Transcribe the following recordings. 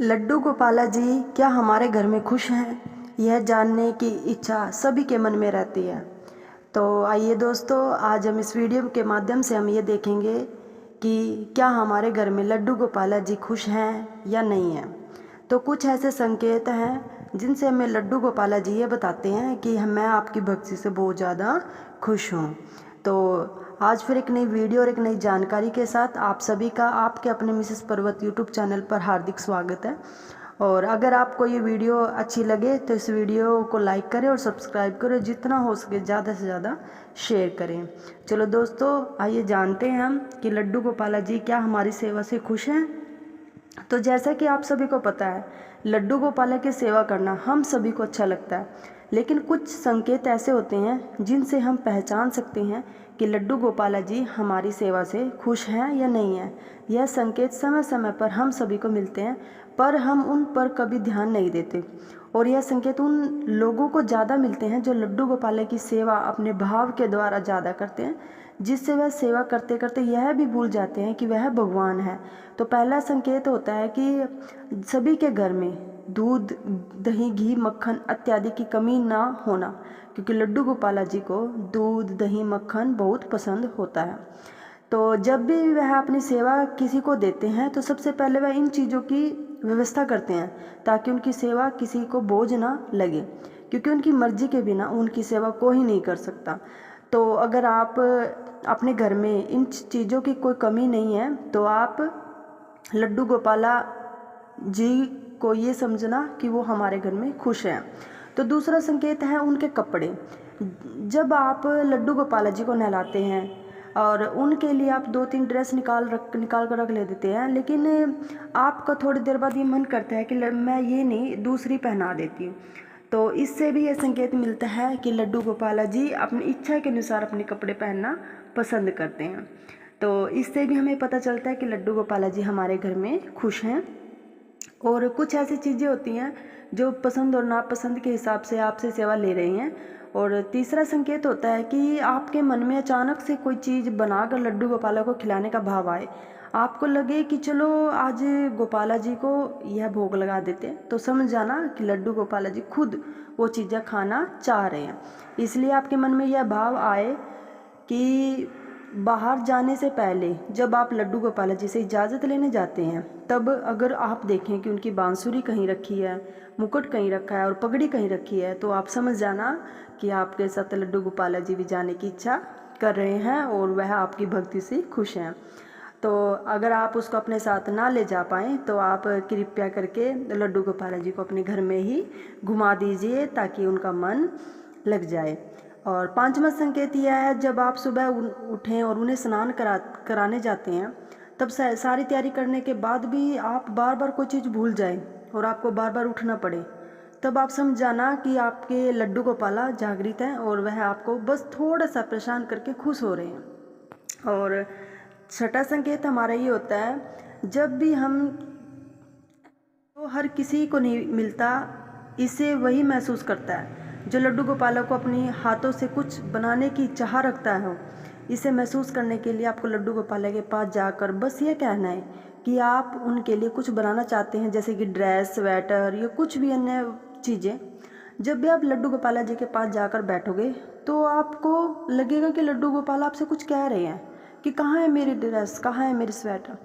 लड्डू गोपाला जी क्या हमारे घर में खुश हैं? यह जानने की इच्छा सभी के मन में रहती है। तो आइए दोस्तों, आज हम इस वीडियो के माध्यम से हम ये देखेंगे कि क्या हमारे घर में लड्डू गोपाला जी खुश हैं या नहीं हैं। तो कुछ ऐसे संकेत हैं जिनसे हमें लड्डू गोपाला जी ये बताते हैं कि मैं आपकी भक्ति से बहुत ज़्यादा खुश हूँ। तो आज फिर एक नई वीडियो और एक नई जानकारी के साथ आप सभी का आपके अपने मिसेस पर्वत यूट्यूब चैनल पर हार्दिक स्वागत है। और अगर आपको ये वीडियो अच्छी लगे तो इस वीडियो को लाइक करें और सब्सक्राइब करें, जितना हो सके ज़्यादा से ज़्यादा शेयर करें। चलो दोस्तों, आइए जानते हैं हम कि लड्डू गोपाला जी क्या हमारी सेवा से खुश हैं। तो जैसा कि आप सभी को पता है, लड्डू गोपाला की सेवा करना हम सभी को अच्छा लगता है, लेकिन कुछ संकेत ऐसे होते हैं जिनसे हम पहचान सकते हैं कि लड्डू गोपाला जी हमारी सेवा से खुश हैं या नहीं हैं। यह संकेत समय समय पर हम सभी को मिलते हैं, पर हम उन पर कभी ध्यान नहीं देते। और यह संकेत उन लोगों को ज़्यादा मिलते हैं जो लड्डू गोपाला की सेवा अपने भाव के द्वारा ज़्यादा करते हैं, जिससे वह सेवा करते करते यह भी भूल जाते हैं कि वह भगवान है। तो पहला संकेत होता है कि सभी के घर में दूध, दही, घी, मक्खन इत्यादि की कमी ना होना, क्योंकि लड्डू गोपाला जी को दूध, दही, मक्खन बहुत पसंद होता है। तो जब भी वह अपनी सेवा किसी को देते हैं तो सबसे पहले वह इन चीज़ों की व्यवस्था करते हैं ताकि उनकी सेवा किसी को बोझ ना लगे, क्योंकि उनकी मर्जी के बिना उनकी सेवा कोई नहीं कर सकता। तो अगर आप अपने घर में इन चीज़ों की कोई कमी नहीं है तो आप लड्डू गोपाला जी को ये समझना कि वो हमारे घर में खुश हैं। तो दूसरा संकेत है उनके कपड़े। जब आप लड्डू गोपाला जी को नहलाते हैं और उनके लिए आप 2-3 ड्रेस निकाल कर रख ले देते हैं, लेकिन आपका थोड़ी देर बाद ये मन करता है कि मैं ये नहीं दूसरी पहना देती हूँ। तो इससे भी ये संकेत मिलता है कि लड्डू गोपाला जी अपनी इच्छा के अनुसार अपने कपड़े पहनना पसंद करते हैं। तो इससे भी हमें पता चलता है कि लड्डू गोपाला जी हमारे घर में खुश हैं। और कुछ ऐसी चीज़ें होती हैं जो पसंद और नापसंद के हिसाब से आपसे सेवा ले रही हैं। और तीसरा संकेत होता है कि आपके मन में अचानक से कोई चीज़ बनाकर लड्डू गोपाला को खिलाने का भाव आए, आपको लगे कि चलो आज गोपाला जी को यह भोग लगा देते हैं, तो समझ जाना कि लड्डू गोपाला जी खुद वो चीज़ें खाना चाह रहे हैं। इसलिए आपके मन में यह भाव आए कि बाहर जाने से पहले जब आप लड्डू गोपाला जी से इजाज़त लेने जाते हैं, तब अगर आप देखें कि उनकी बांसुरी कहीं रखी है, मुकुट कहीं रखा है और पगड़ी कहीं रखी है, तो आप समझ जाना कि आपके साथ लड्डू गोपाला जी भी जाने की इच्छा कर रहे हैं और वह आपकी भक्ति से खुश हैं। तो अगर आप उसको अपने साथ ना ले जा पाएँ तो आप कृपया करके लड्डू गोपाला जी को अपने घर में ही घुमा दीजिए ताकि उनका मन लग जाए। और पांचवा संकेत यह है, जब आप सुबह उठें और उन्हें स्नान कराने जाते हैं, तब सारी तैयारी करने के बाद भी आप बार बार कोई चीज़ भूल जाएं और आपको बार बार उठना पड़े, तब आप समझ जाना कि आपके लड्डू गोपाला जागृत हैं और वह आपको बस थोड़ा सा परेशान करके खुश हो रहे हैं। और छठा संकेत हमारा ये होता है, जब भी हम तो हर किसी को नहीं मिलता, इसे वही महसूस करता है जो लड्डू गोपाला को अपने हाथों से कुछ बनाने की चाह रखता है। इसे महसूस करने के लिए आपको लड्डू गोपाला के पास जाकर बस ये कहना है कि आप उनके लिए कुछ बनाना चाहते हैं, जैसे कि ड्रेस, स्वेटर या कुछ भी अन्य चीज़ें। जब भी आप लड्डू गोपाला जी के पास जाकर बैठोगे तो आपको लगेगा कि लड्डू गोपाला आपसे कुछ कह रहे हैं कि कहाँ है मेरी ड्रेस, कहाँ है मेरी स्वेटर।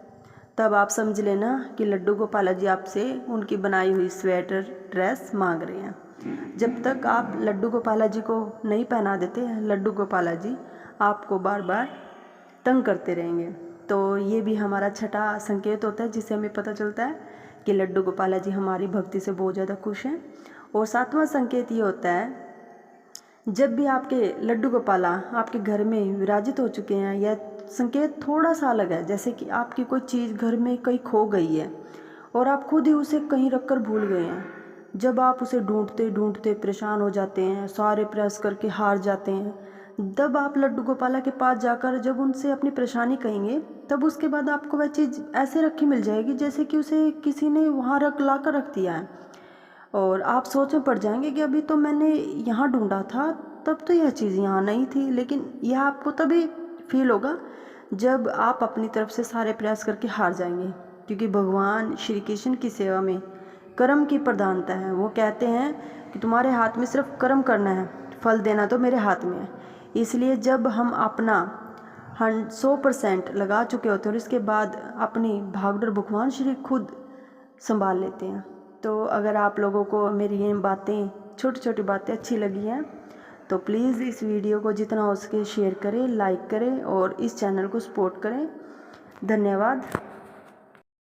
तब आप समझ लेना कि लड्डू गोपाला जी आपसे उनकी बनाई हुई स्वेटर, ड्रेस मांग रहे हैं। जब तक आप लड्डू गोपाला जी को नहीं पहना देते, लड्डू गोपाला जी आपको बार बार तंग करते रहेंगे। तो ये भी हमारा छठा संकेत होता है जिससे हमें पता चलता है कि लड्डू गोपाला जी हमारी भक्ति से बहुत ज़्यादा खुश हैं। और सातवां संकेत ये होता है, जब भी आपके लड्डू गोपाला आपके घर में विराजित हो चुके हैं, यह संकेत थोड़ा सा अलग है, जैसे कि आपकी कोई चीज़ घर में कहीं खो गई है और आप खुद ही उसे कहीं रख कर भूल गए हैं। जब आप उसे ढूंढते ढूंढते परेशान हो जाते हैं, सारे प्रयास करके हार जाते हैं, तब आप लड्डू गोपाला के पास जाकर जब उनसे अपनी परेशानी कहेंगे, तब उसके बाद आपको वह चीज़ ऐसे रखी मिल जाएगी जैसे कि उसे किसी ने वहाँ ला कर रख दिया है। और आप सोच में पड़ जाएंगे कि अभी तो मैंने यहाँ ढूंढा था, तब तो यह चीज़ यहाँ नहीं थी। लेकिन यह आपको तभी फील होगा जब आप अपनी तरफ से सारे प्रयास करके हार जाएंगे, क्योंकि भगवान श्री कृष्ण की सेवा में कर्म की प्रधानता है। वो कहते हैं कि तुम्हारे हाथ में सिर्फ कर्म करना है, फल देना तो मेरे हाथ में है। इसलिए जब हम अपना 100% लगा चुके होते हैं और इसके बाद अपनी भागदौड़ भगवान श्री खुद संभाल लेते हैं। तो अगर आप लोगों को मेरी ये बातें, छोटी छोटी बातें अच्छी लगी हैं तो प्लीज़ इस वीडियो को जितना हो सके शेयर करें, लाइक करें और इस चैनल को सपोर्ट करें। धन्यवाद।